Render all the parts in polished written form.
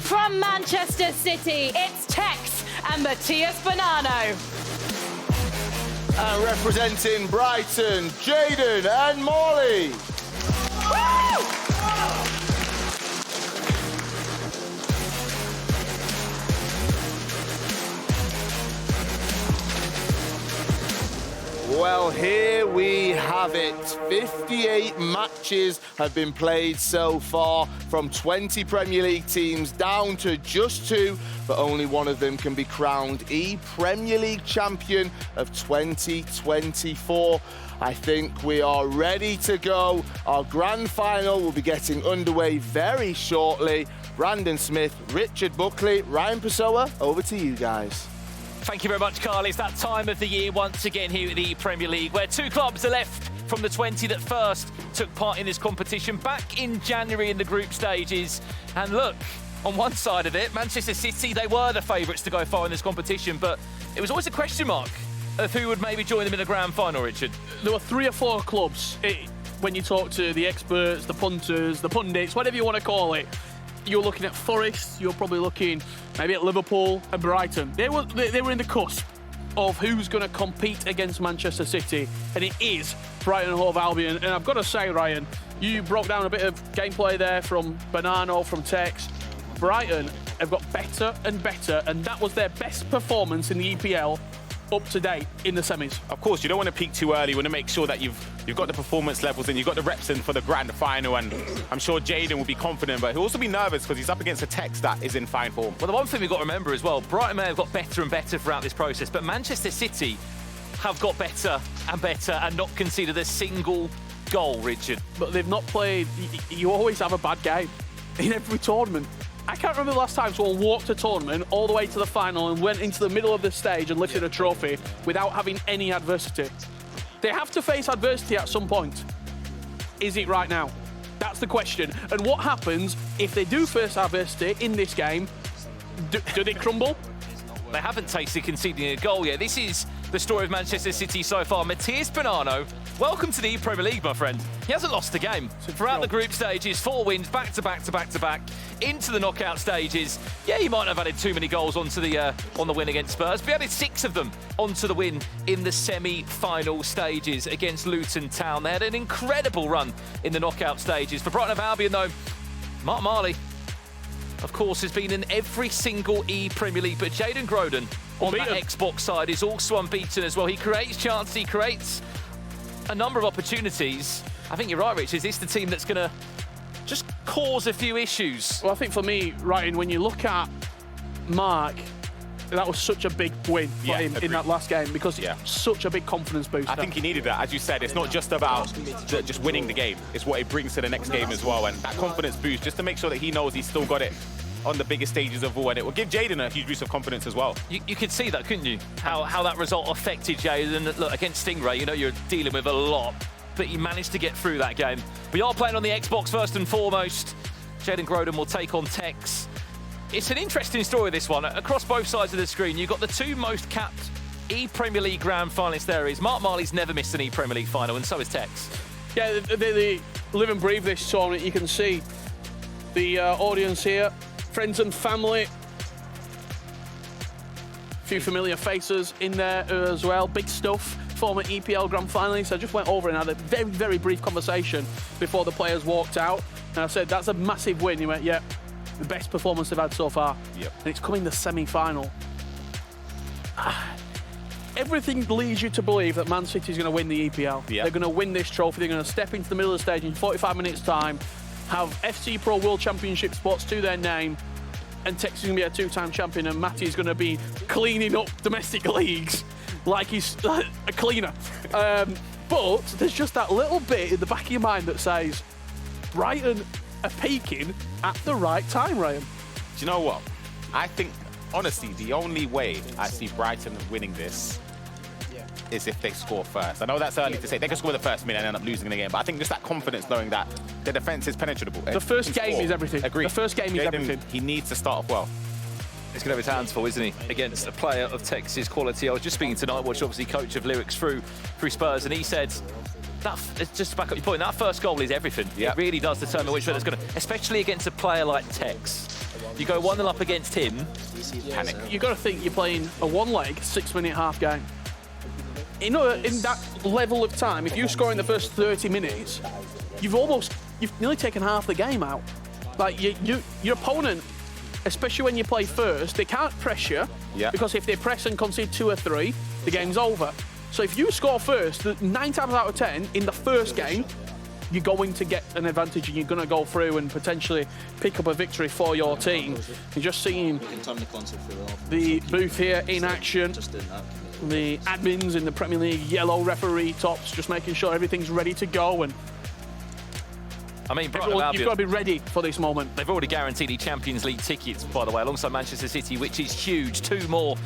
From Manchester City, it's Tekkz and Bonanno. And representing Brighton, Jayden and Marley. Woo! Well, here we have it. 58 matches have been played so far, from 20 Premier League teams down to just 2, but only one of them can be crowned ePremier League champion of 2024. I think we are ready to go. Our grand final will be getting underway very shortly. Brandon Smith, Richard Buckley, Ryan Pessoa, over to you guys. Thank you very much, Carl. It's that time of the year once again here at the Premier League, where 2 clubs are left from the 20 that first took part in this competition back in January in the group stages. And look, on one side of it, Manchester City, they were the favourites to go far in this competition, but it was always a question mark of who would maybe join them in the grand final, Richard. There were 3 or 4 clubs. When you talk to the experts, the punters, the pundits, whatever you want to call it, you're looking at Forest, you're probably looking maybe at Liverpool and Brighton. They were in the cusp of who's going to compete against Manchester City, and it is Brighton and Hove Albion. And I've got to say, Ryan, you broke down a bit of gameplay there from Bonanno, from Tekkz. Brighton have got better and better, and that was their best performance in the EPL up to date in the semis. Of course, you don't want to peak too early. You want to make sure that you've got the performance levels and you've got the reps in for the grand final, and I'm sure Jayden will be confident, but he'll also be nervous because he's up against a Tekkz that is in fine form. Well, the one thing we've got to remember as well, Brighton may have got better and better throughout this process, but Manchester City have got better and better and not conceded a single goal, Richard. But they've not played... You always have a bad game in every tournament. I can't remember the last time someone walked a tournament all the way to the final and went into the middle of the stage and lifted a trophy without having any adversity. They have to face adversity at some point. Is it right now? That's the question. And what happens if they do face adversity in this game? Do they crumble? They haven't tasted conceding a goal yet. This is the story of Manchester City so far. Tekkz Bonanno, welcome to the ePremier League, my friend. He hasn't lost a game. Throughout the group stages, 4 wins, back to back to back to back, into the knockout stages. Yeah, he might have added too many goals onto the on the win against Spurs, but he added 6 of them onto the win in the semi-final stages against Luton Town. They had an incredible run in the knockout stages. For Brighton and Albion, though, Marley, of course, has been in every single ePremier League, but Jayden on that Xbox side is also unbeaten as well. He creates chances, he creates a number of opportunities. I think you're right, Rich. Is this the team that's going to just cause a few issues? Well, I think for me, Ryan, when you look at Mark, that was such a big win for him in that last game, because it's such a big confidence booster. I think he needed that. As you said, it's not just about just winning the game. It's what it brings to the next game as well. And that confidence boost, just to make sure that he knows he's still got it on the biggest stages of all, and it will give Jayden a huge boost of confidence as well. You could see that, couldn't you? How that result affected Jayden. Look, against Stingray, you know you're dealing with a lot, but he managed to get through that game. We are playing on the Xbox first and foremost. Jayden will take on Tekkz. It's an interesting story, this one. Across both sides of the screen, you've got the 2 most capped ePremier League grand finalists there is. Marley's never missed an ePremier League final, and so is Tekkz. Yeah, they live and breathe this tournament. You can see the audience here. Friends and family. A few familiar faces in there as well. Big stuff. Former EPL grand finalists. I just went over and had a very, very brief conversation before the players walked out. And I said, that's a massive win. He went, yeah, the best performance they've had so far. Yep. And it's coming the semi-final. Everything leads you to believe that Man City is going to win the EPL. Yep. They're going to win this trophy. They're going to step into the middle of the stage in 45 minutes' time, have FCPro World Championships spots to their name, and Tekkz is going to be a 2-time champion, and Matty's going to be cleaning up domestic leagues like he's a cleaner. But there's just that little bit in the back of your mind that says, Brighton are peaking at the right time, Ryan. Do you know what? I think, honestly, the only way I see Brighton winning this is if they score first. I know that's early to say. They can score the first minute and end up losing the game, but I think just that confidence knowing that the defence is penetrable. The first game is everything. Agreed. The first game is everything. He needs to start off well. He's going to have his hands full, isn't he, against a player of Tekkz's quality. I was just speaking to Nightwatch, obviously coach of Lyrics through Spurs, and he said, just to back up your point, that first goal is everything. Yep. It really does determine which way it's going to, especially against a player like Tekkz. You go 1-0 up against him. Panic. You've got to think you're playing a one-leg, 6-minute half game. In that level of time, if you score in the first 30 minutes, you've nearly taken half the game out. Like, your opponent, especially when you play first, they can't press you, because if they press and concede 2 or 3, the game's over. So if you score first, 9 times out of 10 in the first game, you're going to get an advantage and you're going to go through and potentially pick up a victory for your team. You're just seeing the booth here in action. The admins in the Premier League, yellow referee tops, just making sure everything's ready to go. And I mean, you've got to be ready for this moment. They've already guaranteed eChampionsLeague tickets, by the way, alongside Manchester City, which is huge. 2 more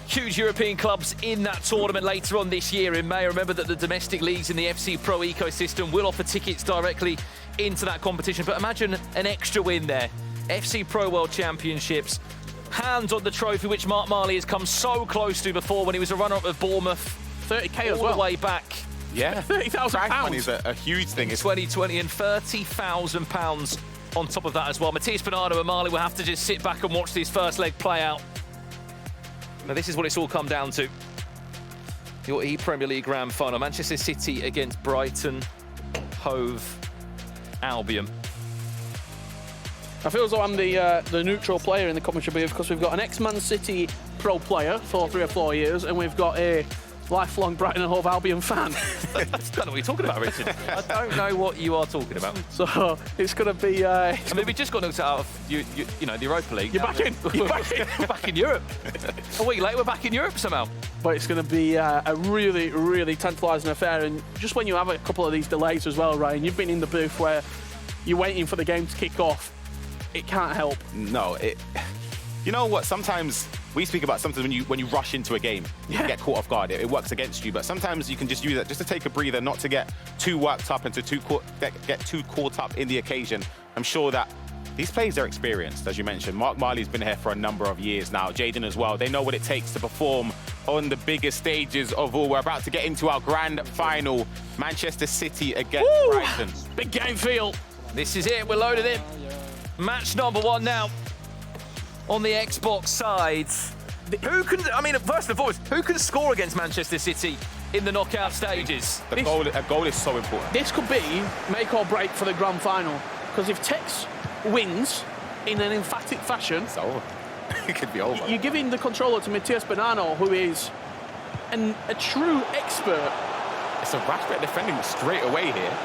huge European clubs in that tournament later on this year in May. Remember that the domestic leagues in the FCPro ecosystem will offer tickets directly into that competition. But imagine an extra win there. FCPro World Championships, hands on the trophy, which Mark Marley has come so close to before when he was a runner-up of Bournemouth. 30k as well. All the way back. Yeah, £30,000 money is a huge thing. It's 2020 and £30,000 on top of that as well. Tekkz, Bonanno and Marley will have to just sit back and watch this first leg play out. Now, this is what it's all come down to. Your ePremierLeague Grand Final. Manchester City against Brighton, Hove, Albion. I feel as though I'm the neutral player in the commentary booth because we've got an ex-Man City pro player for 3 or 4 years, and we've got a lifelong Brighton and Hove Albion fan. I don't know what you're talking about, Richard. I don't know what you are talking about. So it's going to be... I mean, we just got knocked out of the Europa League. You're back in. You're back in. We're back in Europe. A week later, we're back in Europe somehow. But it's going to be a really, really tantalising affair. And just when you have a couple of these delays as well, Ryan, you've been in the booth where you're waiting for the game to kick off. It can't help. No, you know what? Sometimes we speak about something when you rush into a game, you can get caught off guard. It works against you. But sometimes you can just use it just to take a breather, not to get too worked up and to get too caught up in the occasion. I'm sure that these players are experienced, as you mentioned. Mark Marley's been here for a number of years now. Jayden as well. They know what it takes to perform on the biggest stages of all. We're about to get into our grand final. Manchester City against Brighton. Big game feel. This is it. We're loaded in. Match number 1 now on the Xbox side. Who can, I mean, first and foremost, who can score against Manchester City in the knockout stages? A goal is so important. This could be make or break for the grand final. Because if Tekkz wins in an emphatic fashion, it's over. It could be over. You're giving the controller to Tekkz Bonanno, who is a true expert. It's a rash bet defending straight away here.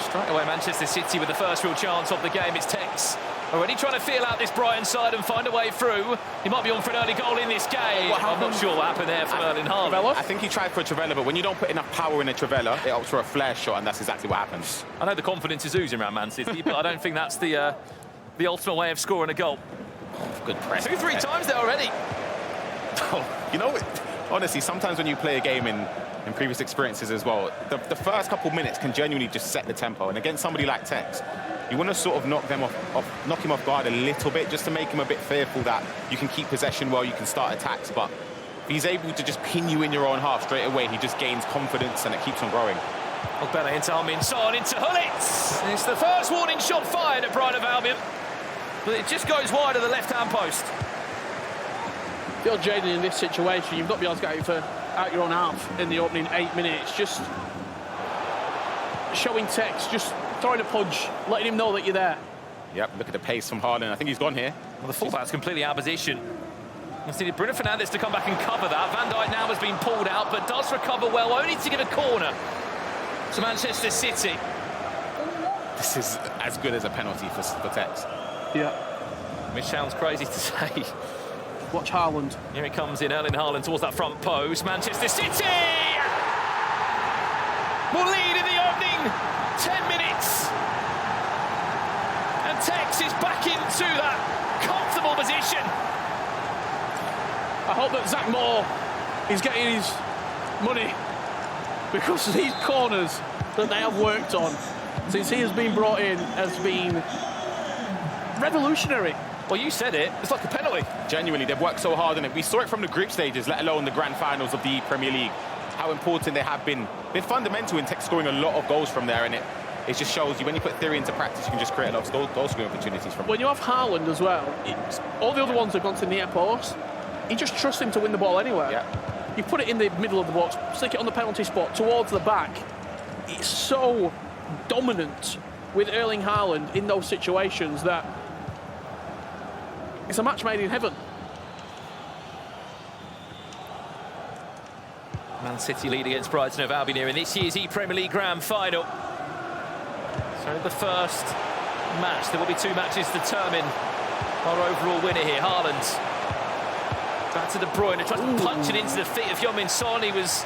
Straight away, Manchester City with the first real chance of the game. It's Tekkz already trying to feel out this Brighton side and find a way through. He might be on for an early goal in this game. I'm not sure what happened there from Erling Haaland. I think he tried for a Trivela, but when you don't put enough power in a Trivela, it opts for a flare shot, and that's exactly what happens. I know the confidence is oozing around Man City, but I don't think that's the ultimate way of scoring a goal. Good press. 2-3 times there already. You know, honestly, sometimes when you play a game in previous experiences as well, the first couple minutes can genuinely just set the tempo. And against somebody like Tekkz, you want to sort of knock him off guard a little bit, just to make him a bit fearful that you can keep possession well, you can start attacks. But if he's able to just pin you in your own half straight away, he just gains confidence and it keeps on growing. Ogbella into Almin, Son into Gullit. It's the first warning shot fired at Brighton of Albion, but it just goes wide of the left-hand post. If you're Jayden in this situation, you've got to be able to get out your own half in the opening 8 minutes. Just showing Tekkz, just throwing a punch, letting him know that you're there. Yep, look at the pace from Haaland. I think he's gone here. Well, the fullback's completely out of position. It's needed Bruno Fernandes to come back and cover that. Van Dijk now has been pulled out, but does recover well, only to give a corner to Manchester City. This is as good as a penalty for Tekkz. Yeah. Which sounds crazy to say. Watch Haaland. Here he comes in, Erling Haaland towards that front post. Manchester City will lead in the opening 10 minutes. And Tekkz is back into that comfortable position. I hope that Zach Moore is getting his money, because these corners that they have worked on since he has been brought in has been revolutionary. Well, you said it. It's like a penalty. Genuinely, they've worked so hard on it. We saw it from the group stages, let alone the grand finals of the ePremierLeague. How important they have been. They're fundamental in Tekkz scoring a lot of goals from there, and it just shows you when you put theory into practice, you can just create a lot of goal scoring opportunities from. When you have Haaland as well, all the other ones have gone to near post. You just trust him to win the ball anywhere. Yeah. You put it in the middle of the box, stick it on the penalty spot towards the back. It's so dominant with Erling Haaland in those situations that it's a match made in heaven. Man City lead against Brighton of Albion here in this year's ePremier League Grand Final. So the first match, there will be 2 matches to determine our overall winner here. Haaland back to De Bruyne, tries to punch it into the feet of Heung-min Son. He was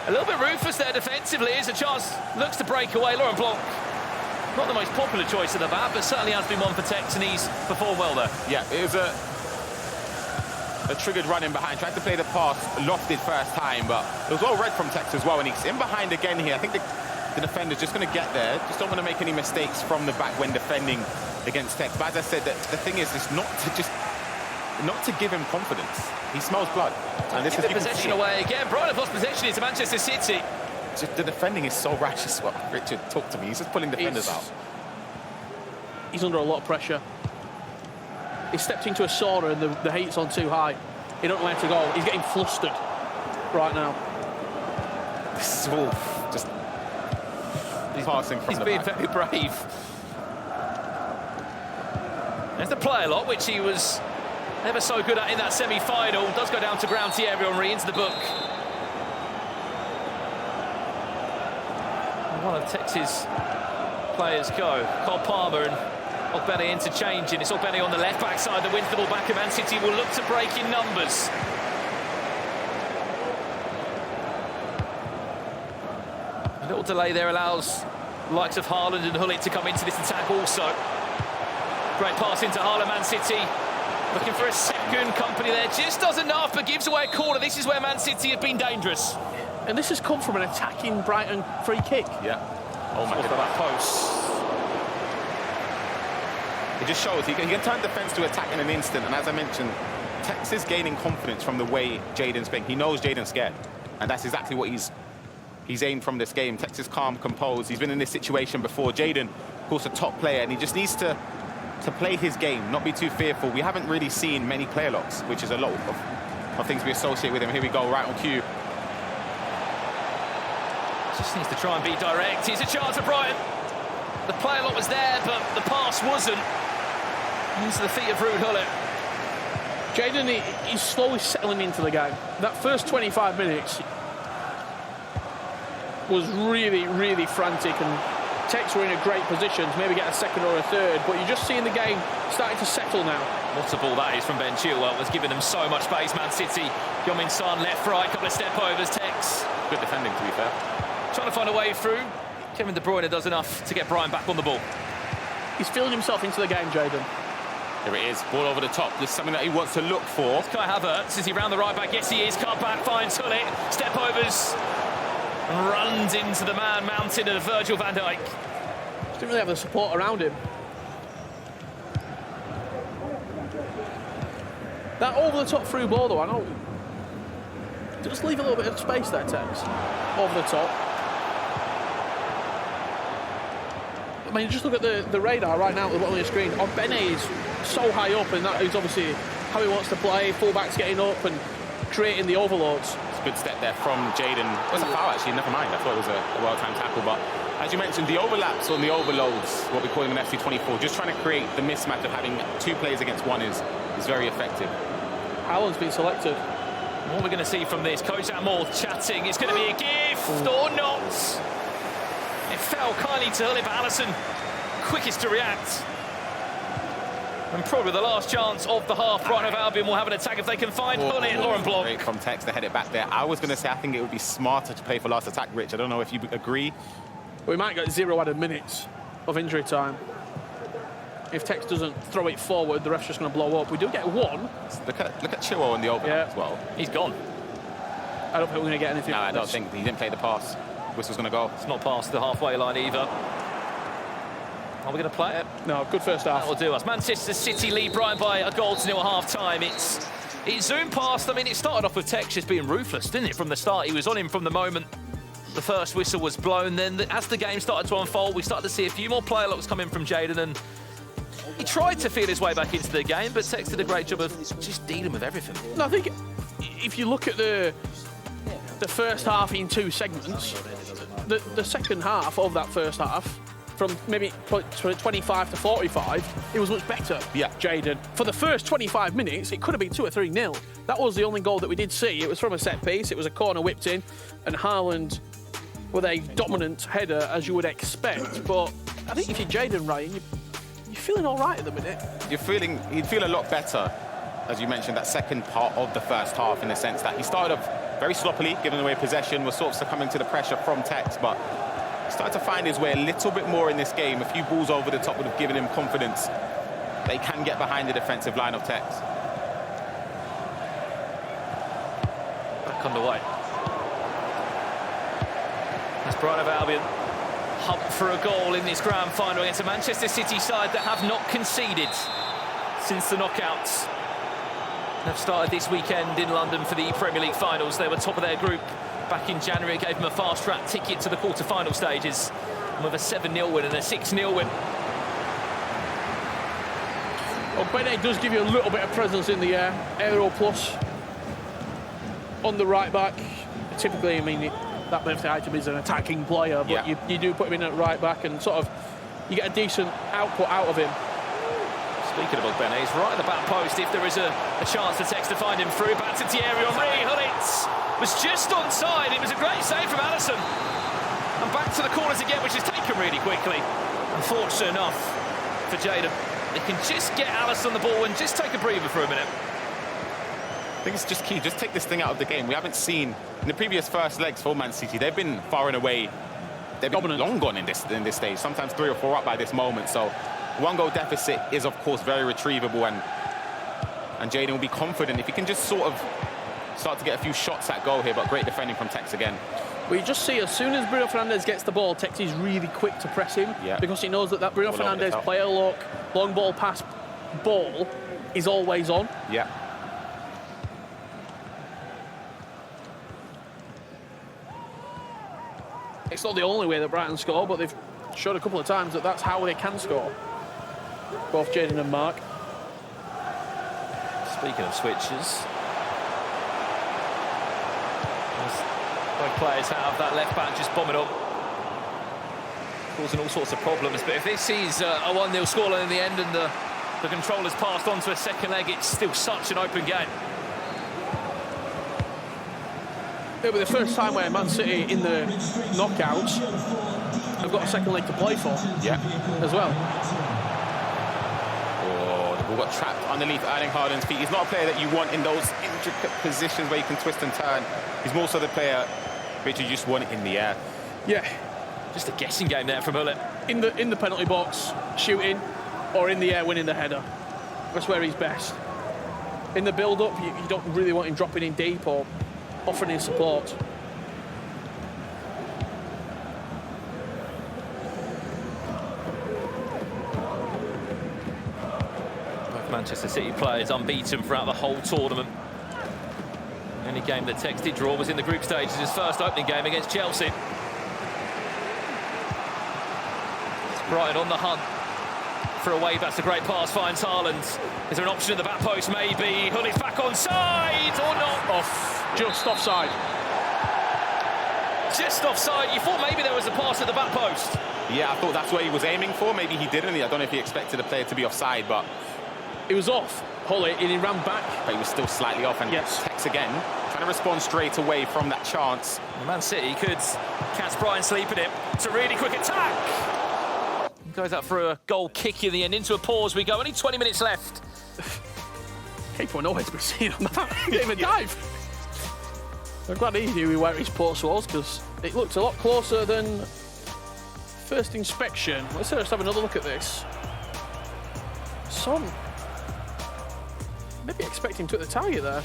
a little bit ruthless there defensively. Here's a chance, looks to break away. Laurent Blanc, not the most popular choice of the bat, but certainly has been one for Tekkz, and he's performed well there. Yeah, it was a triggered run in behind. Tried to play the pass, lofted first time, but it was well read from Tekkz as well. And he's in behind again here. I think the defender's just going to get there. Just don't want to make any mistakes from the back when defending against Tekkz. But as I said, the thing is not to give him confidence. He smells blood. And this is the possession away again. Brighton lost possession into Manchester City. The defending is so rash as well. Richard, talk to me. He's just pulling defenders out. He's under a lot of pressure. He stepped into a sauna and the heat's on too high. He don't let it go. He's getting flustered right now. This is all just passing from the back. He's being very brave. There's the play a lot, which he was never so good at in that semi-final. Does go down to ground Thierry Henry into the book. One of Tekkz's players go. Cole Palmer and Ogbene interchanging. It's Ogbene on the left back side that wins the ball back, and Man City will look to break in numbers. A little delay there allows the likes of Haaland and Hullet to come into this attack also. Great pass into Haaland, Man City. Looking for a second, company there. Just does enough, but gives away a corner. This is where Man City have been dangerous. And this has come from an attacking Brighton free kick. Yeah. Oh my goodness. That post. It just shows he can turn defence to attack in an instant. And as I mentioned, Tekkz is gaining confidence from the way Jayden's playing. He knows Jayden's scared. And that's exactly what he's aimed from this game. Tekkz is calm, composed. He's been in this situation before. Jayden, of course, a top player, and he just needs to play his game, not be too fearful. We haven't really seen many player locks, which is a lot of things we associate with him. Here we go, right on cue. Just needs to try and be direct. Here's a chance for Brighton. The play lock was there, but the pass wasn't. Into the feet of Ruud Hullet. Jayden, he's slowly settling into the game. That first 25 minutes was really, really frantic, and Tekkz were in a great position to maybe get a second or a third, but you're just seeing the game starting to settle now. What a ball that is from Ben Chilwell. Was giving them so much space. Man City, Heung-min Son, left, right, couple of step overs. Tekkz. Good defending, to be fair. Trying to find a way through. Kevin De Bruyne does enough to get Brian back on the ball. He's feeling himself into the game, Jayden. Here it is, ball over the top. This is something that he wants to look for. Kai Havertz, is he round the right back? Yes, he is. Cut back, finds Hullet. Step overs. Runs into the man mountain of Virgil van Dijk. Just didn't really have the support around him. That over-the-top through ball, though, I know. Just leave a little bit of space there, Tekkz. Over the top. I mean, just look at the radar right now at the bottom of the screen. Ogbene is so high up, and that is obviously how he wants to play. Fullback's getting up and creating the overloads. It's a good step there from Jayden. It was a foul, actually, never mind. I thought it was a well-timed tackle, but as you mentioned, the overlaps on the overloads, what we call them in FC24, just trying to create the mismatch of having 2 players against 1 is very effective. Haaland's been selected. What we're going to see from this, Coach Atmore chatting. It's going to be a gift or not. It fell kindly to Hullet, but Alisson quickest to react. And probably the last chance of the half. Brighton of Albion will have an attack if they can find Hullet. Laurent Blanc. Great from Tekkz to head it back there. I was going to say I think it would be smarter to play for last attack, Rich. I don't know if you agree. We might get 0 added minutes of injury time. If Tekkz doesn't throw it forward, the ref's just going to blow up. We do get 1. Look at Chilwell on the overlap as well. He's gone. I don't think we're going to get anything. No, I don't think he didn't play the pass. Whistle's going to go. It's not past the halfway line either. Are we going to play it? No, good first half. That will do us. Manchester City lead Brighton by a goal to 0 at half-time. It zoomed past. I mean, it started off with Tekkz just being ruthless, didn't it? From the start, he was on him from the moment the first whistle was blown. Then as the game started to unfold, we started to see a few more player locks come in from Jayden, and he tried to feel his way back into the game, but Tekkz did a great job of just dealing with everything. No, I think if you look at the first half in 2 segments, the second half of that first half, from maybe 25 to 45, it was much better. Yeah. Jayden. For the first 25 minutes, it could have been 2 or 3-0. That was the only goal that we did see. It was from a set piece. It was a corner whipped in, and Haaland with a dominant header, as you would expect. But I think if you're Jayden, Ryan, you're feeling all right at the minute. You'd feel a lot better, as you mentioned, that second part of the first half, in the sense that he started off very sloppily, giving away possession, was sort of succumbing to the pressure from Tekkz, but started to find his way a little bit more in this game. A few balls over the top would have given him confidence. They can get behind the defensive line of Tekkz. Back underway. That's Brighton of Albion hunt for a goal in this grand final against a Manchester City side that have not conceded since the knockouts. They've started this weekend in London for the ePremierLeague finals. They were top of their group back in January. It gave them a fast-track ticket to the quarter-final stages, and with a 7-0 win and a 6-0 win. Well, Bene does give you a little bit of presence in the air. Aero plus on the right back. Typically, I mean, that birthday item is an attacking player, but you do put him in at right back, and sort of you get a decent output out of him. Speaking of Bene, he's right at the back post. If there is a chance for Tekkz to find him through, back to Thierry Henry. Hullitz was just onside. It was a great save from Alisson. And back to the corners again, which is taken really quickly. Unfortunate enough for Jayden. They can just get Alisson the ball and just take a breather for a minute. I think it's just key. Just take this thing out of the game. We haven't seen, in the previous first legs for Man City, they've been far and away, they've been long gone in this stage. Sometimes 3 or 4 up by this moment. So 1-goal deficit is, of course, very retrievable, and Jayden will be confident if he can just sort of start to get a few shots at goal here. But great defending from Tekkz again. Well, you just see, as soon as Bruno Fernandes gets the ball, Tekkz is really quick to press him, because he knows that Bruno Fernandes player look, long ball pass ball is always on. Yeah. It's not the only way that Brighton score, but they've showed a couple of times that that's how they can score. Both Jayden and Mark. Speaking of switches, both players have that left back just bombing up, causing all sorts of problems. But if this is a 1-0 scoreline in the end, and the controller's passed on to a second leg, it's still such an open game. It'll be the first time where Man City in the knockouts have got a second leg to play for. As well. Oh, the ball got trapped underneath Erling Haaland's feet. He's not a player that you want in those intricate positions where you can twist and turn. He's more so the player which you just want it in the air. Yeah. Just a guessing game there from Hullet. In the penalty box, shooting, or in the air winning the header. That's where he's best. In the build-up, you don't really want him dropping in deep or offering his support. Both Manchester City players unbeaten throughout the whole tournament. The only game that Tekkz did draw was in the group stages, his first opening game against Chelsea. It's Brighton on the hunt for a wave. That's a great pass, finds Haaland. Is there an option at the back post? Maybe. Hullit's back onside or not? Off. Just offside. Just offside. You thought maybe there was a pass at the back post. Yeah, I thought that's what he was aiming for. Maybe he didn't. I don't know if he expected a player to be offside, but it was off. Hullet, and he ran back. But he was still slightly off, and Tekkz again, trying to respond straight away from that chance. Man City could catch Brighton sleeping it. It's a really quick attack. Goes out for a goal kick in the end. Into a pause we go. Only 20 minutes left. Keeper nowhere to be seen on that. Gave him a dive. I'm glad he knew where his post was, because it looked a lot closer than first inspection. Let's just have another look at this. Son, maybe expecting to hit the target there.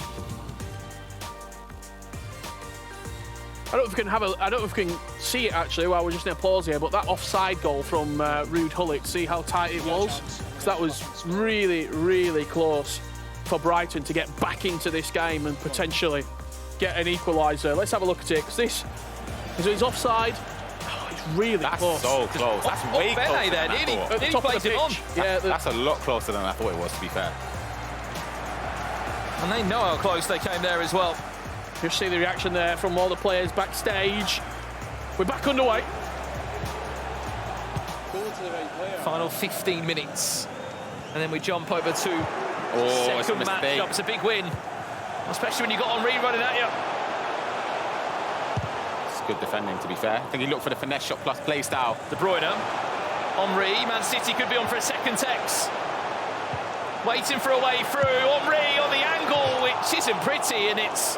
I don't know if we can have I don't know if we can see it actually while we're just in a pause here, but that offside goal from Ruud Gullit, see how tight it was? Because that was really, really close for Brighton to get back into this game and potentially get an equaliser. Let's have a look at it, because So he's offside. Oh, it's really That's close. so close. That's way closer Bene there, than I nearly, thought. At the nearly top of plays the it on. pitch. Yeah, That's a lot closer than I thought it was, to be fair. And they know how close they came there as well. just see the reaction there from all the players backstage. We're back underway. Final 15 minutes. And then we jump over to It's a second mistake. matchup. It's a big win, especially when you got Henry running at you. It's good defending, to be fair. I think he looked for the finesse shot plus play style. De Bruyne, Henry, Man City could be on for a second Tekkz. Waiting for a way through, Henry on the angle, which isn't pretty, and it's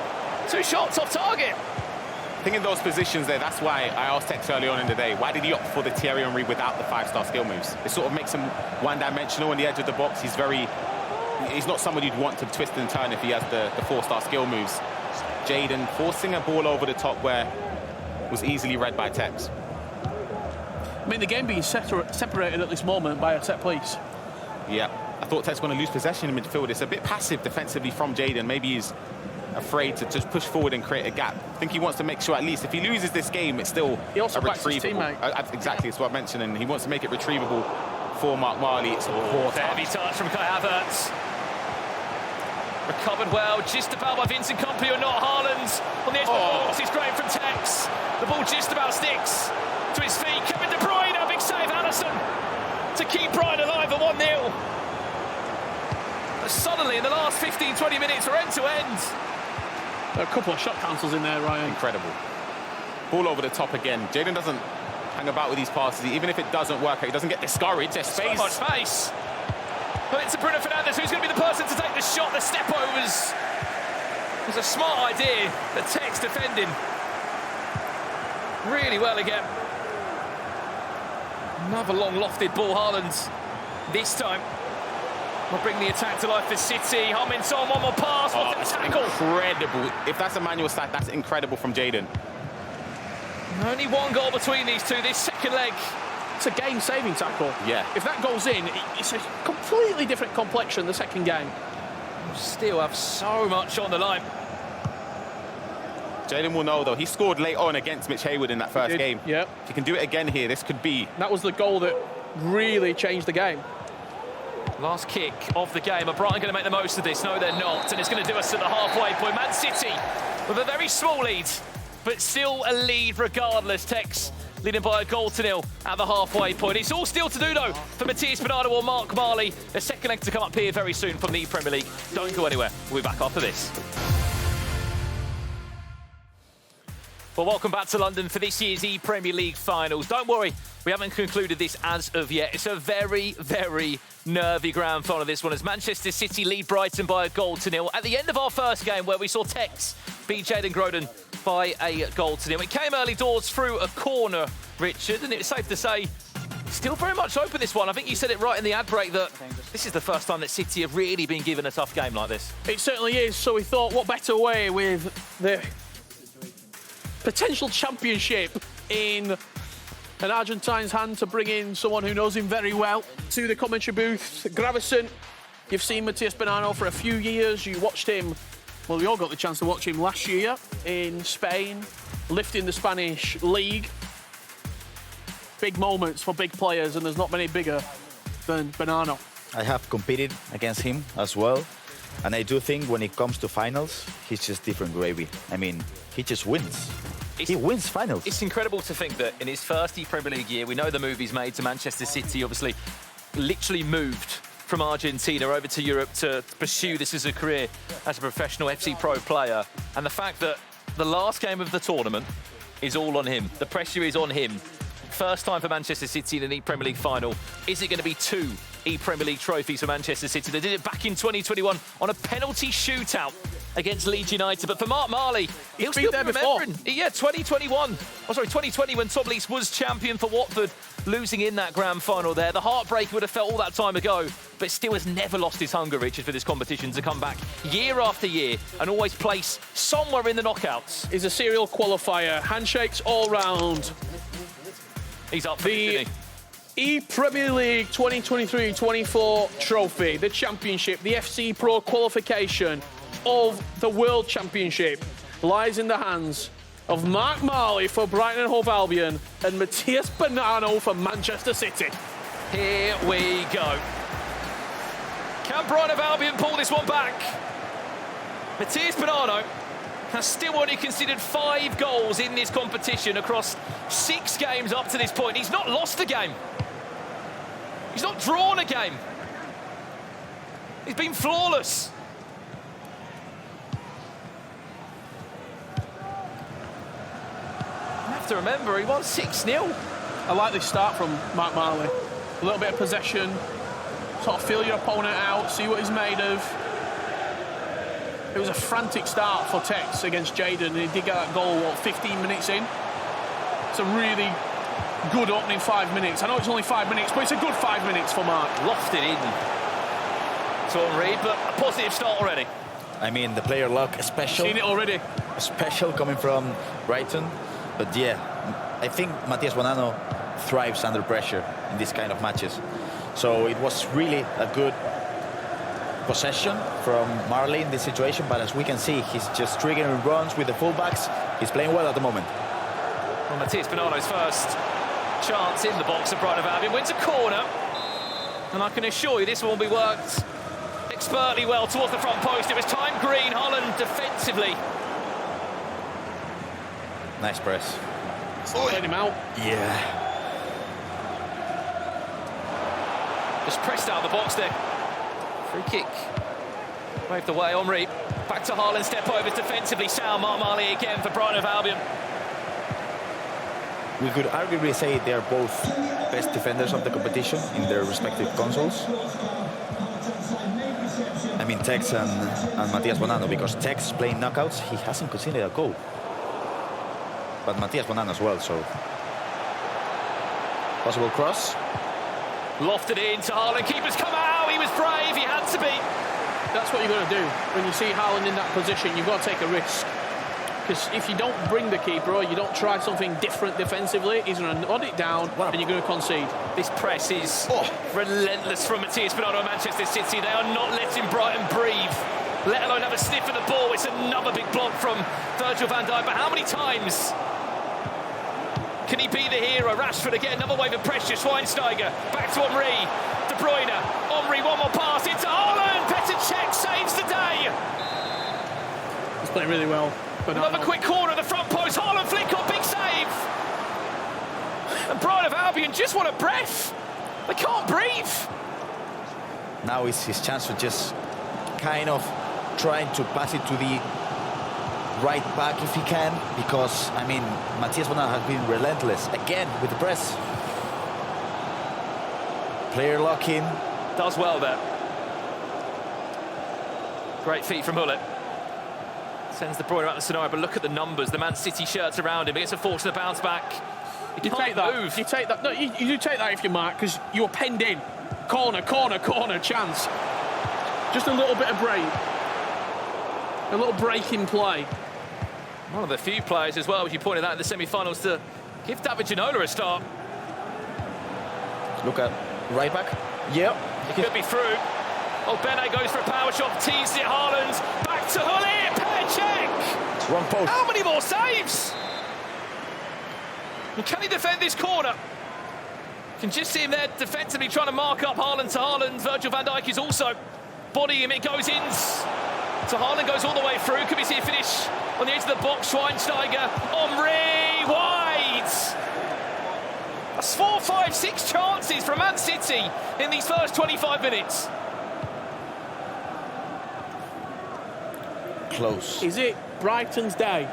2 shots off target. I think in those positions there, that's why I asked Tekkz early on in the day, why did he opt for the Thierry Henry without the 5-star skill moves? It sort of makes him one-dimensional on the edge of the box. He's not someone you'd want to twist and turn if he has the 4-star skill moves. Jayden forcing a ball over the top where was easily read by Tekkz. I mean, the game being separated at this moment by a set piece. Yeah, I thought Tekkz was going to lose possession in midfield. It's a bit passive defensively from Jayden. Maybe he's afraid to just push forward and create a gap. I think he wants to make sure at least if he loses this game, it's still He also a backs his retrievable. teammate. Exactly, it's what I mentioned, and he wants to make it retrievable for Marley. It's a poor Heavy touch from Kai Havertz. Recovered well, just about by Vincent Kompany or not. Haaland on the edge of the box. It's great from Tekkz. The ball just about sticks to his feet. Kevin De Bruyne, a big save, Alisson, to keep Brighton alive at 1-0. But suddenly, in the last 15-20 minutes, we're end-to-end. A couple of shot cancels in there, Ryan. incredible. Ball over the top again. Jayden doesn't hang about with these passes. Even if it doesn't work out, he doesn't get discouraged. There's space. So much space. But it's Bruno Fernandes who's going to be the person to take the shot. The step-overs was a smart idea. The Tekkz defending really well again. Another long lofted ball, Haaland. This time will bring the attack to life for City. Hummington, one more pass, what a That's tackle. incredible. If that's a manual stat, that's incredible from Jayden. Only one goal between these two, this second leg. It's a game-saving tackle. Yeah. If that goes in, it's a completely different complexion the second game. Still have so much on the line. Jayden will know, though. He scored late on against Mitch Hayward in that first game. Yep. If he can do it again here, this could be... That was the goal that really changed the game. Last kick of the game. Are Brighton going to make the most of this? No, they're not. And it's going to do us at the halfway point. Man City with a very small lead, but still a lead regardless. Tekkz leading by a 1-0 at the halfway point. It's all still to do, though, for Matthias Bonanno or Mark Marley. The second leg to come up here very soon from the ePremier League. Don't go anywhere. We'll be back after this. Well, welcome back to London for this year's ePremier League finals. Don't worry, we haven't concluded this as of yet. It's a very, very nervy grand final, this one, as Manchester City lead Brighton by a 1-0. At the end of our first game, where we saw Tekkz beat Jayden Groden by a 1-0. It came early doors through a corner, Richard, and it's safe to say, still very much open, this one. I think you said it right in the ad break that this is the first time that City have really been given a tough game like this. It certainly is. So we thought, what better way with the potential championship in an Argentine's hand to bring in someone who knows him very well to the commentary booth. Gravison, you've seen Matthias Bonanno for a few years. You watched him, well, we all got the chance to watch him last year in Spain, lifting the Spanish league. Big moments for big players, and there's not many bigger than Bonanno. I have competed against him as well, and I do think when it comes to finals, he's just different gravy. I mean, he just wins. He wins finals. It's incredible to think that in his first ePremier League year, we know the move he's made to Manchester City, obviously literally moved from Argentina over to Europe to pursue this as a career as a professional FCPro player. And the fact that the last game of the tournament is all on him. The pressure is on him. First time for Manchester City in an ePremier League final. Is it going to be 2 ePremier League trophies for Manchester City? They did it back in 2021 on a penalty shootout against Leeds United. But for Mark Marley, he'll still be remembering. Yeah, 2020 when Tom Lees was champion for Watford, losing in that grand final there. The heartbreak he would have felt all that time ago, but still has never lost his hunger, Richard, for this competition to come back year after year and always place somewhere in the knockouts. He's a serial qualifier. Handshakes all round. He's up for it, isn't he? ePremier League 2023-24 trophy, the championship, the FCPro qualification of the World Championship lies in the hands of Mark Marley for Brighton and Hove Albion and Tekkz and Bonanno for Manchester City. Here we go. Can Brighton of Albion pull this one back? Tekkz and Bonanno has still only conceded 5 goals in this competition across 6 games up to this point. He's not lost a game. He's not drawn a game. He's been flawless. You have to remember, he won 6-0. I like this start from Mark Marley. A little bit of possession, sort of feel your opponent out, see what he's made of. It was a frantic start for Tekkz against Jayden, and he did get that goal, 15 minutes in? It's a really good opening 5 minutes. I know it's only 5 minutes, but it's a good 5 minutes for Mark. Lofted in to Henry, but a positive start already. I mean, the player luck, special. Seen it already. Special coming from Brighton. But yeah, I think Tekkz Bonanno thrives under pressure in these kind of matches. So it was really a good possession from Marley in this situation, but as we can see, he's just triggering runs with the fullbacks. He's playing well at the moment. Well, Tekkz and Bonanno's first chance in the box of Brighton of Albion wins a corner, and I can assure you this one will be worked expertly well towards the front post. It was time green. Haaland defensively. Nice press. Played him out. Yeah. Just pressed out of the box there. Free kick. Waved away, Henry. Back to Haaland, step over defensively. Sound Mark Marley again for Brighton of Albion. We could arguably say they are both best defenders of the competition in their respective consoles. I mean, Tekkz and Tekkz Bonanno, because Tekkz playing knockouts, he hasn't conceded a goal. But Tekkz Bonanno as well, so... Possible cross. Lofted in to Haaland. Keeper's come out. He was brave. He had to be. That's what you've got to do. When you see Haaland in that position, you've got to take a risk. Because if you don't bring the keeper or you don't try something different defensively, he's going to nod it down and you're going to concede. This press is relentless from Tekkz and Bonanno and Manchester City. They are not letting Brighton breathe, let alone have a sniff of the ball. It's another big block from Virgil van Dijk. But how many times can he be the hero? Rashford again, another wave of pressure. Schweinsteiger, back to Henry. De Bruyne. Henry, one more pass into Haaland. Petr Cech saves the day. He's playing really well. Another quick corner at the front post. Haaland flick on, big save. And Brighton of Albion just want a breath. They can't breathe. Now is his chance to just kind of trying to pass it to the right back if he can, because, I mean, Tekkz Bonanno has been relentless again with the press. Player lock in. Does well there. Great feet from Hullet. Sends De Bruyne out the scenario, but look at the numbers. The Man City shirts around him. He gets a fortunate bounce back. You take that. Move. You take that. No, you do take that if you're Mark, because you're penned in. Corner, corner, corner, chance. Just a little bit of break. A little break in play. One of the few players as well, as you pointed out in the semi-finals, to give David Ginola a start. Look at right back. Yep. It could be through. Oh, Bene goes for a power shot, teased it, Haaland. Back to Hullet, Petr Cech. Wrong post. How many more saves? And can he defend this corner? You can just see him there defensively trying to mark up Haaland to Haaland. Virgil van Dijk is also bodying him. It goes in. So Haaland goes all the way through. Could we see a finish on the edge of the box? Schweinsteiger, Henry, wide. That's 4, 5, 6 chances from Man City in these first 25 minutes. Close. Is it Brighton's day?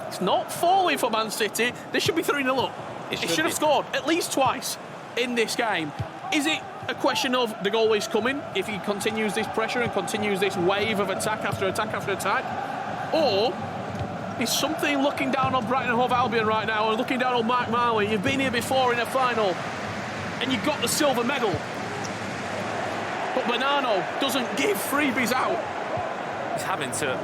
It's not falling for Man City. They should be 3-0 up. It should have scored at least twice in this game. Is it a question of the goal is coming if he continues this pressure and continues this wave of attack after attack after attack? Or is something looking down on Brighton and Hove Albion right now and looking down on Mark Marley? You've been here before in a final and you got the silver medal. But Bonanno doesn't give freebies out. He's having to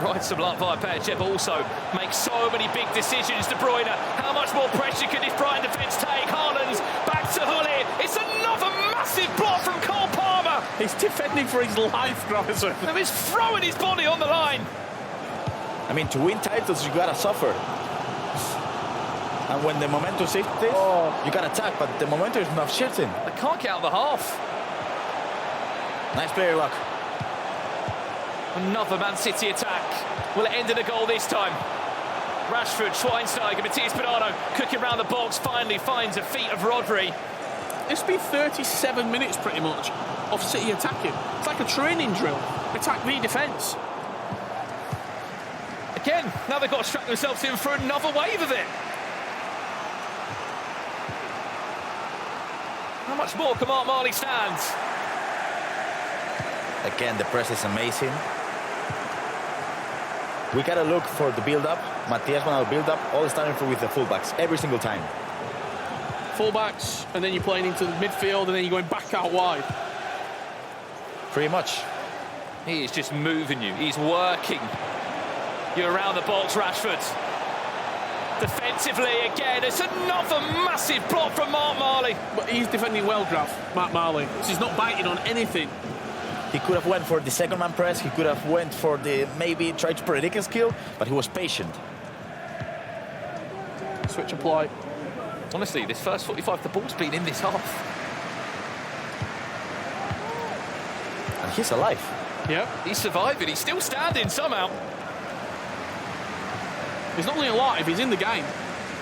ride some luck via Petr Cech, but also make so many big decisions. De Bruyne, how much more pressure can this Brighton defence take? Haaland's back to Hullet. It's another massive block from Cole Palmer. He's defending for his life, Gravison. And he's throwing his body on the line. I mean, to win titles, you gotta suffer. And when the momentum shifts, you gotta attack, but the momentum is not shifting. They can't get out of the half. Nice player luck. Another Man City attack. Will it end in a goal this time? Rashford, Schweinsteiger, Tekkz and Bonanno cooking around the box, finally finds a feet of Rodri. It's been 37 minutes pretty much of City attacking. It's like a training drill. Attack v defence. Again, now they've got to strap themselves in for another wave of it. How much more can Marley stand? Again, the press is amazing. We gotta look for the build-up. Matias Bonanno build-up, all starting with the fullbacks every single time. Fullbacks, and then you're playing into the midfield, and then you're going back out wide. Pretty much. He is just moving you. He's working. You're around the box, Rashford. Defensively again, it's another massive block from Marley. But he's defending well, Graf, Marley. He's not biting on anything. He could have went for the second man press. He could have went for the maybe try to predict a skill, but he was patient. Switch apply. Honestly, this first 45, the ball's been in this half. And he's alive. Yeah. He's surviving. He's still standing somehow. He's not only alive, he's in the game.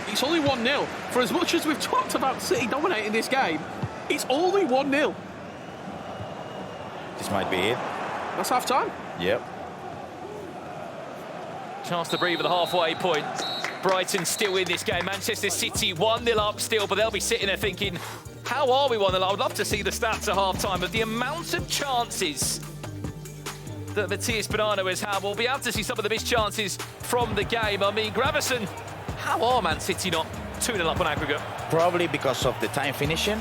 It's only 1-0. For as much as we've talked about City dominating this game, it's only 1-0. This might be it. That's half-time. Yep. Chance to breathe at the halfway point. Brighton still in this game. Manchester City 1-0 up still, but they'll be sitting there thinking, how are we 1-0 up? I would love to see the stats at half-time of the amount of chances that Tekkz and Bonanno has had. We'll be able to see some of the missed chances from the game. I mean, Gravison, how are Man City not 2-0 up on aggregate? Probably because of the time finishing,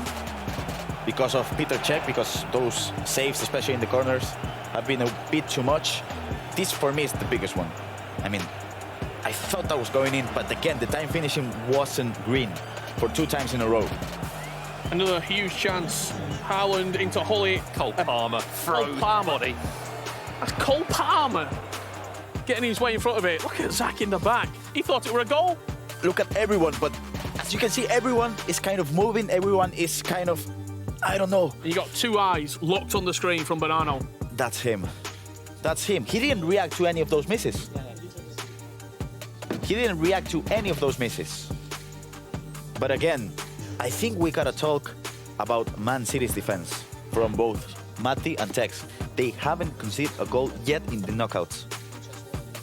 because of Peter Cech, because those saves, especially in the corners, have been a bit too much. This, for me, is the biggest one. I mean, I thought that was going in, but again, the time finishing wasn't green for 2 times in a row. Another huge chance. Haaland into Holly. Cole Palmer, froze body. That's Cole Palmer getting his way in front of it. Look at Zach in the back. He thought it were a goal. Look at everyone, but as you can see, everyone is kind of moving. Everyone is kind of, I don't know. You got 2 eyes locked on the screen from Bonanno. That's him. That's him. He didn't react to any of those misses. He didn't react to any of those misses. But again, I think we gotta talk about Man City's defense from both Mati and Tekkz. They haven't conceded a goal yet in the knockouts.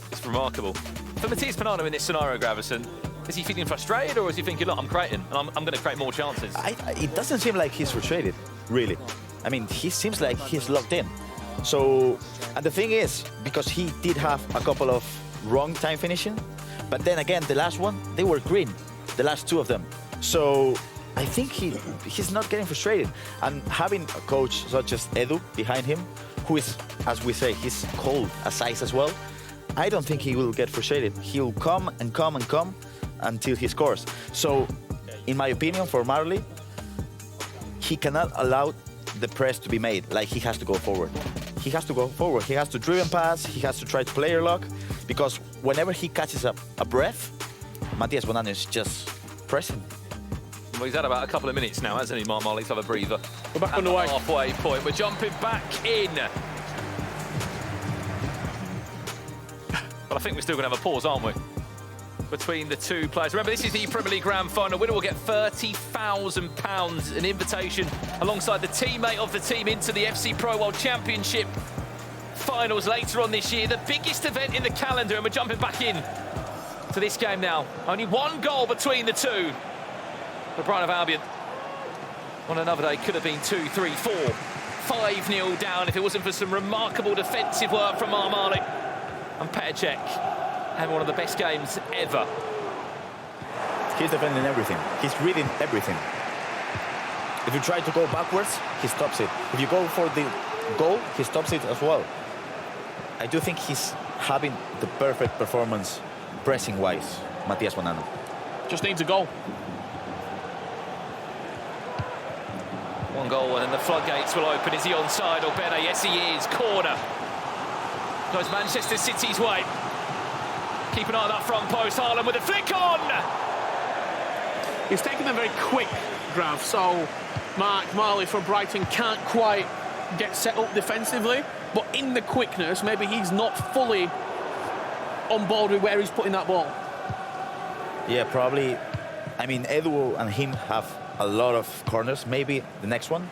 It's remarkable. For Tekkz and Bonanno in this scenario, Gravison, is he feeling frustrated, or is he thinking, look, I'm creating, and I'm going to create more chances? It doesn't seem like he's frustrated, really. I mean, he seems like he's locked in. So, and the thing is, because he did have a couple of wrong time finishing, but then again, the last one, they were green, the last 2 of them. So, I think he's not getting frustrated. And having a coach such as Edu behind him, who is, as we say, he's cold as ice as well, I don't think he will get frustrated. He'll come and come and come until he scores. So, in my opinion, for Marley, he cannot allow the press to be made. Like, he has to go forward. He has to go forward. He has to driven pass. He has to try to player lock, because whenever he catches a breath, Matias Bonanno is just pressing. Well, he's had about a couple of minutes now, hasn't he, Marley, to have a breather. We're back on the way. Halfway point. We're jumping back in. But I think we're still going to have a pause, aren't we? Between the 2 players. Remember, this is the ePremier League Grand Final. Winner will get £30,000, an invitation alongside the teammate of the team into the FCPro World Championship finals later on this year. The biggest event in the calendar, and we're jumping back in to this game now. Only 1 goal between the 2. The Brighton of Albion on another day could have been 2, 3, 4, 5-0 down if it wasn't for some remarkable defensive work from Marley and Petr Cech. And one of the best games ever. He's defending everything. He's reading everything. If you try to go backwards, he stops it. If you go for the goal, he stops it as well. I do think he's having the perfect performance pressing-wise, Matias Bonanno. Just needs a goal. 1 goal and the floodgates will open. Is he onside or better? Yes, he is. Corner goes Manchester City's way. keep an eye on that front post. Haaland with a flick on. He's taken them very quick, Grav, so Marley from Brighton can't quite get set up defensively, but in the quickness, maybe he's not fully on board with where he's putting that ball. Yeah, probably. I mean, Edu and him have a lot of corners. Maybe the next one.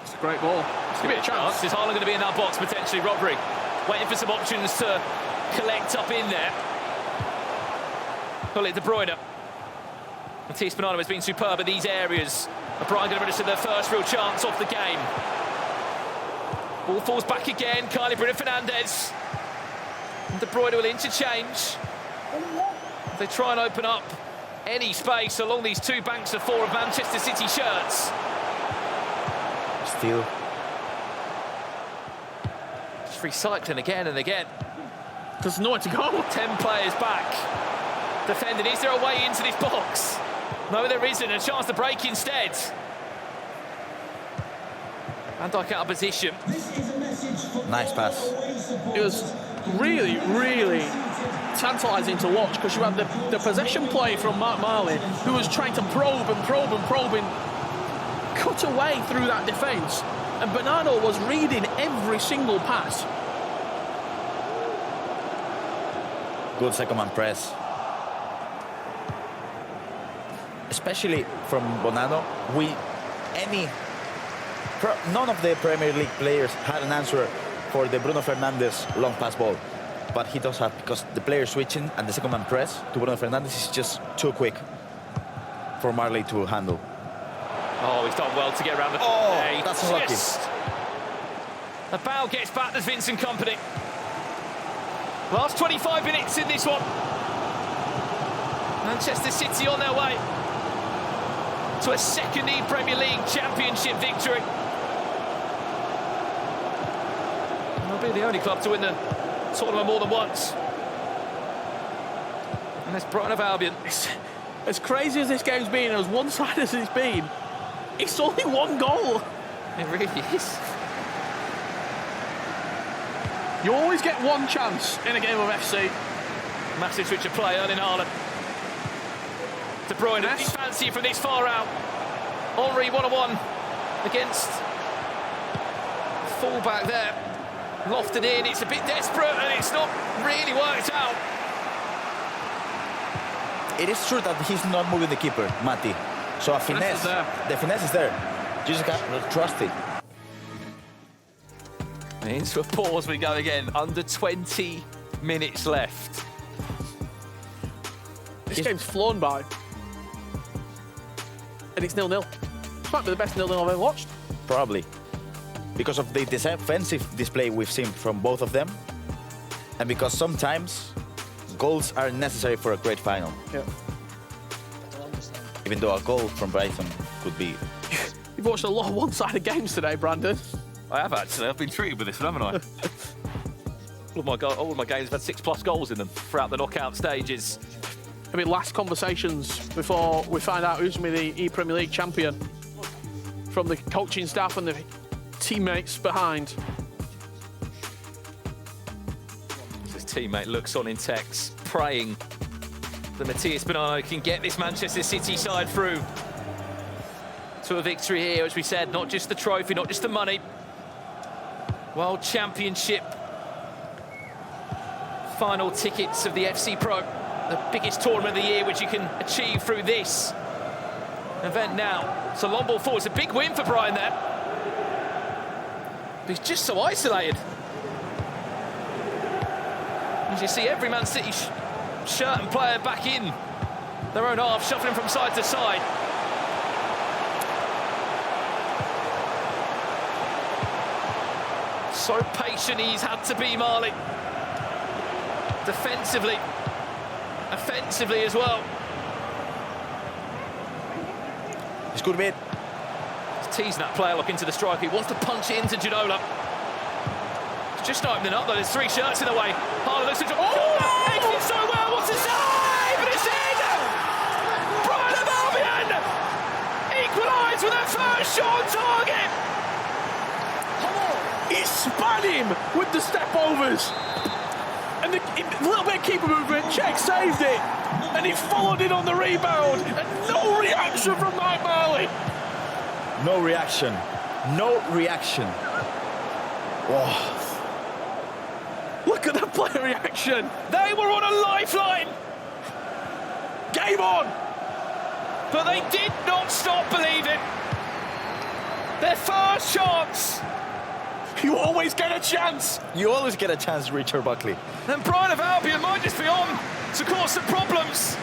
It's a great ball. It's going to be a chance. Is Haaland going to be in that box potentially? Rodri waiting for some options to collect up in there. Pull it De Bruyne. Tekkz and Bonanno has been superb in these areas. Brighton going to register their first real chance of the game. Ball falls back again. Bruno Fernandes. And De Bruyne will interchange. They try and open up any space along these two banks of four of Manchester City shirts. Still. Just recycling again and again. There's nowhere to go. 10 players back. Defending. Is there a way into this box? No, there isn't. A chance to break instead. Van Dijk out of position. Nice pass. It was really, really tantalising to watch, because you had the possession play from Marley, who was trying to probe and cut away through that defence. And Bonanno was reading every single pass. Good second man press. Especially from Bonanno, none of the Premier League players had an answer for the Bruno Fernandes long pass ball. But he does have, because the player switching and the second man press to Bruno Fernandes is just too quick for Marley to handle. Oh, he's done well to get around the... Oh, that's unlucky. The bow gets back, there's Vincent Kompany. Last 25 minutes in this one. Manchester City on their way to a second ePremier League Championship victory. They'll be the only club to win the tournament more than once. And that's Brighton of Albion. As crazy as this game's been, as one-sided as it's been, it's only one goal. It really is. You always get one chance in a game of FC. Massive switch of play, Erling Haaland. De Bruyne, yes. Fancy from this far out. Henry 1-on-1 against full-back there. Lofted in, it's a bit desperate and it's not really worked out. It is true that he's not moving the keeper, Mati. So the finesse is there. You just got to trust it. Into a pause we go again. Under 20 minutes left. This game's flown by. And it's 0-0. This might be the best 0-0 I've ever watched. Probably. Because of the defensive display we've seen from both of them. And because sometimes goals are necessary for a great final. Yeah. Even though a goal from Brighton could be... You've watched a lot of one-sided games today, Brandon. I have actually. I've been treated with this one, haven't I? all of my games have had 6+ goals in them throughout the knockout stages. I mean, last conversations before we find out who's going to be the ePremier League champion, from the coaching staff and the teammates behind. His teammate looks on in Tekkz, praying that Tekkz and Bonanno can get this Manchester City side through to a victory here. As we said, not just the trophy, not just the money. World Championship final tickets of the FCPro, the biggest tournament of the year which you can achieve through this event now. So long ball forward, it's a big win for Brighton there. But he's just so isolated. As you see every Man City shirt and player back in their own half, shuffling from side to side. So patient he's had to be, Marley. Defensively, offensively as well. It's good bit. He's teasing that player look into the striker. He wants to punch it into Ginola. It's just opening up though. There's 3 shirts in the way. Haaland looks into... Oh! Exit so well. What's a save? But it's in! Brighton of Albion equalise with their first shot on target. He spat him with the step overs. And a little bit of keeper movement, Tekkz saved it, and he followed it on the rebound, and no reaction from Marley. No reaction. No reaction. Oh. Look at the player reaction. They were on a lifeline. Game on. But they did not stop believing. Their first chance. You always get a chance. You always get a chance, Richard Buckley. And Brighton of Albion might just be on to cause some problems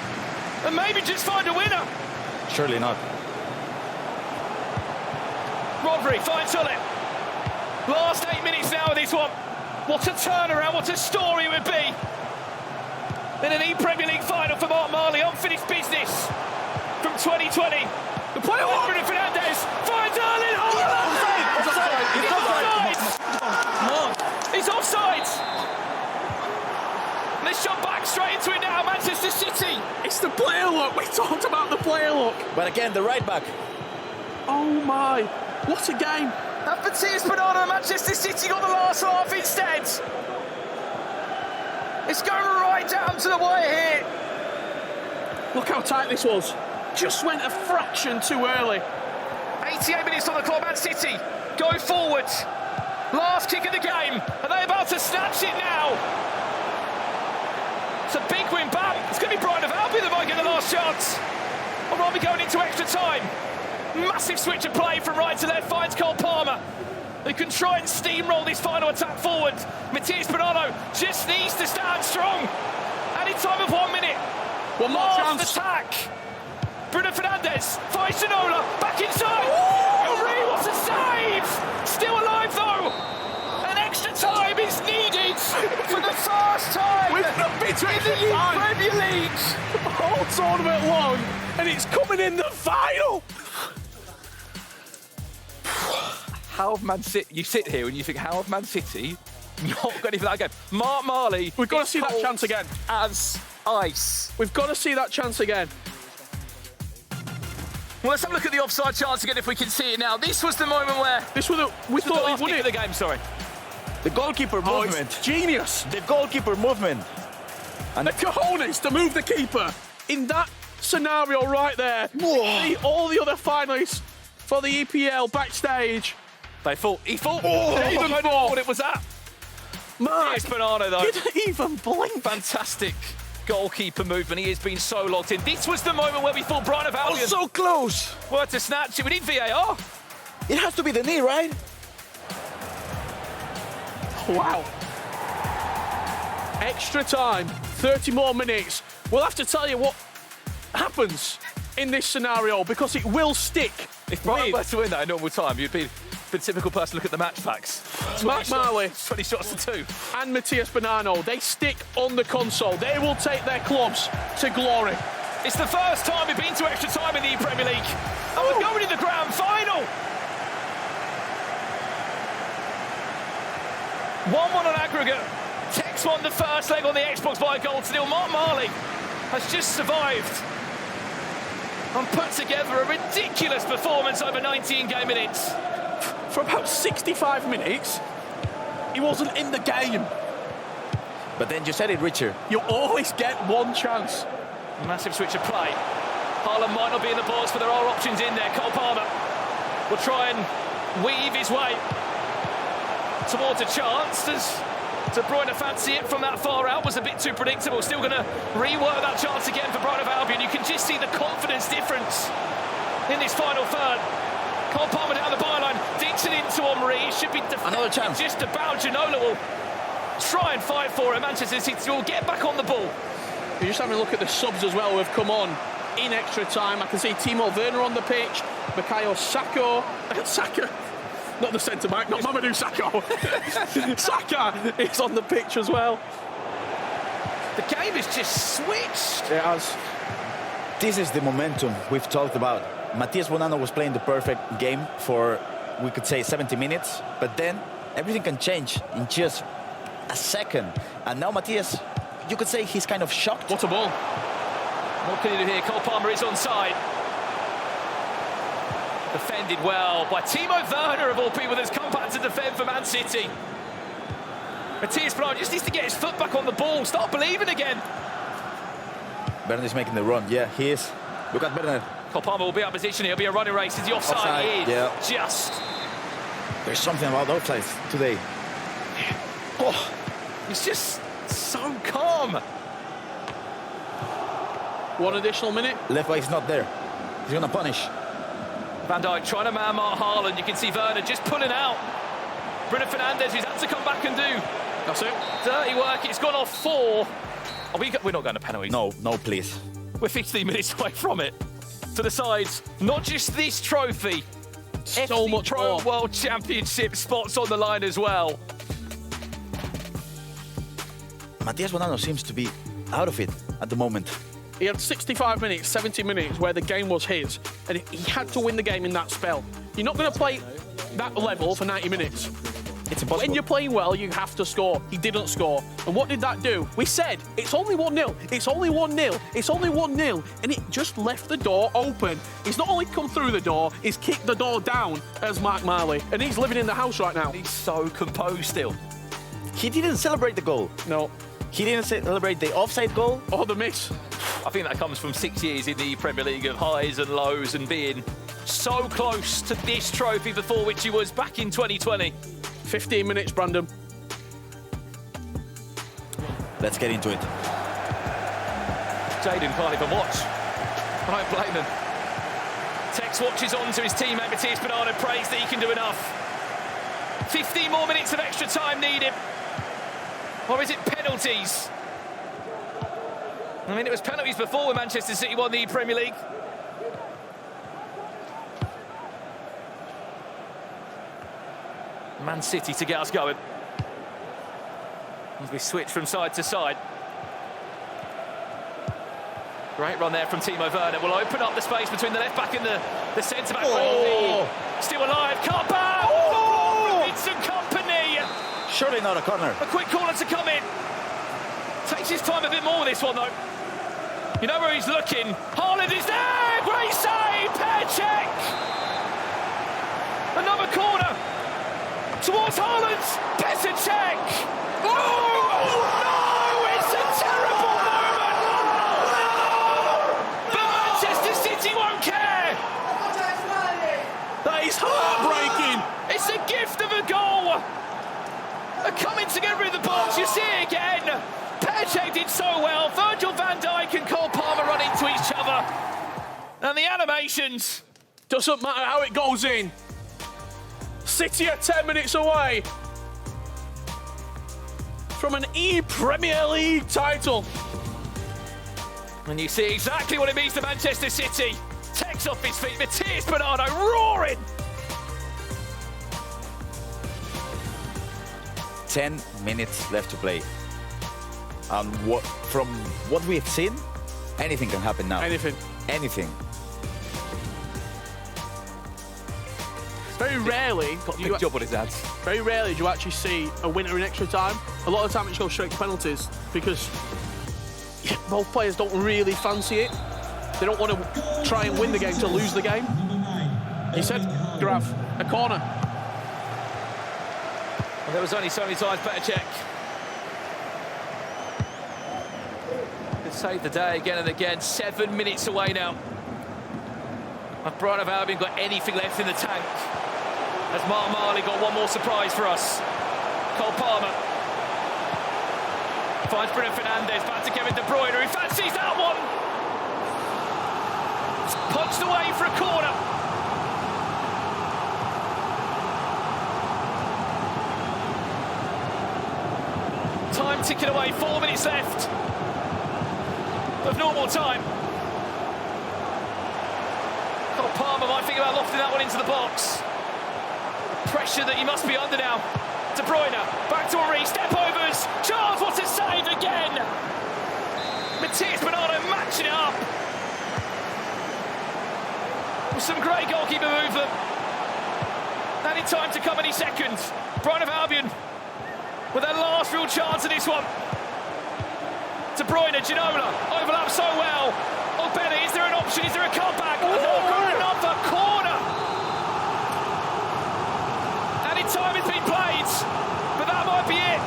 and maybe just find a winner. Surely not. Rodri finds Solid. Last 8 minutes now of this one. What a turnaround, what a story it would be. In an ePremierLeague final for Marley, unfinished business from 2020. The player Bruno Fernandes finds Erling Haaland. He's offside. And they shot back straight into it now, Manchester City. It's the player look. We talked about the player look. But again, the right back. Oh my, what a game. And for Tekkz and Bonanno, Manchester City got the last laugh instead. It's going right down to the wire here. Look how tight this was. Just went a fraction too early. 88 minutes on the clock, Man City go forward. Last kick of the game. Are they about to snatch it now? It's a big win back. It's going to be Brighton of Albion that might get the last chance. Or are we going into extra time? Massive switch of play from right to left, finds Cole Palmer, who can try and steamroll this final attack forward. Tekkz and Bonanno just needs to stand strong. Added time of 1 minute. One more Last chance. attack. Bruno Fernandes finds Ginola, back inside. Henry, what a save! Still alive though. An extra time is needed for the first time We've not been to in the Premier League. The whole tournament long, and it's coming in the final. How have Man City? You sit here and you think, how have Man City not got anything for that game? Marley. We've got to is see that cold chance again. as ice. We've got to see that chance again. Well, let's have a look at the offside chance again if we can see it now. This was the moment where We thought the he last won kick it. of the game. Sorry. The goalkeeper Oh, movement. it's genius. The goalkeeper movement. And The cojones to move the keeper in that scenario right there. See all the other finalists for the EPL backstage. He thought. They I even don't know thought. what it was at. Mark Tekkz and Bonanno though. didn't even blink. Fantastic goalkeeper movement. He has been so locked in. This was the moment where we thought Brighton of oh, Albion so close. were to snatch it. We need VAR. It has to be the knee, right? Wow. Extra time, 30 more minutes. We'll have to tell you what happens in this scenario because it will stick. If Brighton were with to win that in normal time, you'd be the typical person to look at the match packs. Marley 20 shots to 2. and Tekkz and Bonanno. They stick on the console. They will take their clubs to glory. It's the first time we've been to extra time in the Premier League. And we're going in the grand final. 1-1 on aggregate. Tekkz won the first leg on the Xbox by a goal to nil. Marley has just survived and put together a ridiculous performance over 19 game minutes. For about 65 minutes, he wasn't in the game. But then you said it, Richard. You always get one chance. Massive switch of play. Haaland might not be in the box, but there are options in there. Cole Palmer will try and weave his way towards a chance. Does De Bruyne fancy it from that far out? Was a bit too predictable. Still going to rework that chance again for Brighton of Albion. You can just see the confidence difference in this final third. Cole Palmer down the byline, dinks it into Henry. It should be Another chance. Just about. Ginola will try and fight for it. Manchester City will get back on the ball. You're just having a look at the subs as well who have come on in extra time. I can see Timo Werner on the pitch, Bukayo Saka, not the centre-back, not Mamadou Sakho. Saka is on the pitch as well. The game is just switched. It has. This is the momentum we've talked about. Tekkz and Bonanno was playing the perfect game for, we could say, 70 minutes, but then everything can change in just a second. And now Tekkz, you could say he's kind of shocked. What a ball. What can you do here? Cole Palmer is onside. Defended well by Timo Werner, of all people, that's come back to defend for Man City. Matthias Bonanno just needs to get his foot back on the ball, start believing again. Bernard is making the run. Yeah, he is. Look at Bernard. Cole Palmer will be out of position. He'll be a running race. Is the offside? Offside, He is. yeah. Just. There's something about offside today. Oh, he's just so calm. One additional minute. Left back is not there. He's going to punish. Van Dijk trying to man-mark Haaland. You can see Werner just pulling out. Bruno Fernandes, who's had to come back and do. That's it. Dirty work. It's gone off 4. We're not going to penalties. No, please. We're 15 minutes away from it. To the sides, not just this trophy. So much FCPro more. World Championship spots on the line as well. Matthias Bonanno seems to be out of it at the moment. He had 65 minutes, 70 minutes where the game was his, and he had to win the game in that spell. You're not going to play that level for 90 minutes. It's impossible. When you're playing well, you have to score. He didn't score. And what did that do? We said, it's only 1-0. It's only 1-0. It's only 1-0. And it just left the door open. He's not only come through the door, he's kicked the door down as Mark Marley. And he's living in the house right now. He's so composed still. He didn't celebrate the goal. No. He didn't celebrate the offside goal. Oh, the miss. I think that comes from 6 years in the Premier League of highs and lows and being so close to this trophy before which he was back in 2020. 15 minutes, Brandon. Let's get into it. Jayden can't even watch. I don't blame him. Tekkz watches on to his teammate Matthias Bonanno, prays that he can do enough. 15 more minutes of extra time needed. Or is it penalties? I mean, it was penalties before when Manchester City won the Premier League. Man City to get us going. As we switch from side to side. Great run there from Timo Werner. Will open up the space between the left back and the centre back. Oh. Still alive. Can't bow. Oh. Vincent Company. Surely not a corner. A quick corner to come in. Takes his time a bit more with this one, though. You know where he's looking. Haaland is there. Great save. Tekkz. Another corner. Towards Haaland. Tekkz. Oh, no! It's a terrible moment. But Manchester City won't care. That is heartbreaking. It's a gift of a goal. A coming together in the box. You see it again. Tekkz did so well. Virgil van Dijk and Cole Palmer run into each other. And the animations. Doesn't matter how it goes in. City are 10 minutes away from an ePremierLeague title. And you see exactly what it means to Manchester City. Tekkz off his feet. Matthias Bonanno roaring. 10 minutes left to play. And from what we've seen, anything can happen now. Anything. Anything. Very rarely, Big job on his hands. very rarely do you actually see a winner in extra time. A lot of the time it goes straight to penalties because both players don't really fancy it. They don't want to try and win the game to lose the game. He said, Grav, a corner. Well, there was only so many times Tekkz could save the day again and again. 7 minutes away now. Have Brighton of Albion got anything left in the tank? As Mark Marley got one more surprise for us. Cole Palmer finds Bruno Fernandes, back to Kevin De Bruyne, who fancies that one. It's punched away for a corner. Time ticking away, 4 minutes left of normal time. Cole Palmer might think about lofting that one into the box. Pressure that he must be under now. De Bruyne, back to Henry, step overs. Charles wants to save again. Matthias Bonanno matching it up. With some great goalkeeper movement. And in time to come any second. Brighton of Albion with their last real chance of this one. De Bruyne, Ginola, overlaps so well. Oh, Benny, is there an option? Is there a comeback? Another corner. And in time it's been played. But that might be it.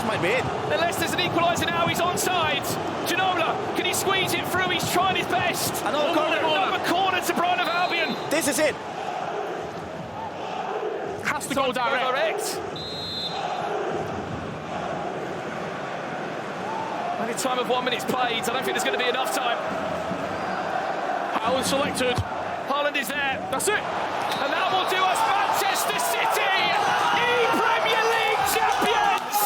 This might be it. Unless there's an equaliser now, he's onside. Ginola, can he squeeze it through? He's trying his best. Another corner. Another corner to Brighton of Albion. This is it. Has to go direct. Only time of 1 minute played. I don't think there's going to be enough time. Haaland selected. Haaland is there. That's it. And that will do us Manchester City, ePremier League champions!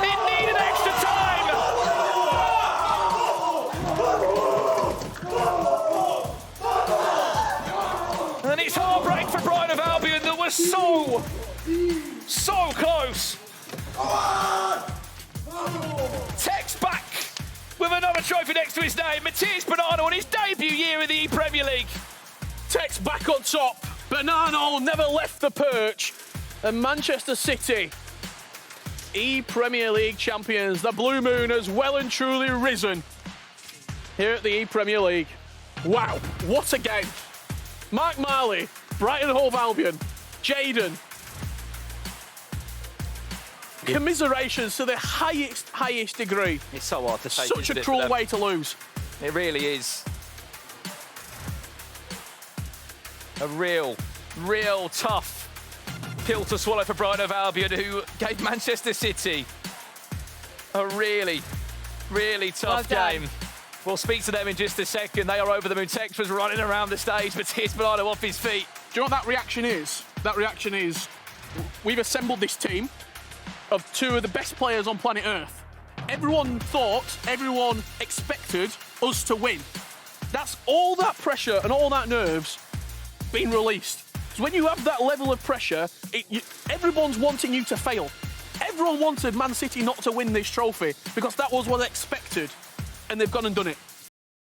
It needed extra time! And it's heartbreak for Brighton of Albion that was so close. Tekkz back with another trophy next to his name. Tekkz and Bonanno on his debut year in the ePremier League. Tekkz back on top. Bonanno never left the perch. And Manchester City, ePremier League champions. The Blue Moon has well and truly risen here at the ePremier League. Wow, what a game. Mark Marley, Brighton Hove Albion, Jayden. Commiserations to the highest degree. It's so hard to take. Such a cruel way to lose. It really is. A real tough pill to swallow for Brighton of Albion, who gave Manchester City a really tough game. We'll speak to them in just a second. They are over the moon. Tekkz was running around the stage, but Tekkz and Bonanno off his feet. Do you know what that reaction is? That reaction is, we've assembled this team of two of the best players on planet Earth. Everyone expected us to win. That's all that pressure and all that nerves being released. So when you have that level of pressure, everyone's wanting you to fail. Everyone wanted Man City not to win this trophy because that was what they expected, and they've gone and done it.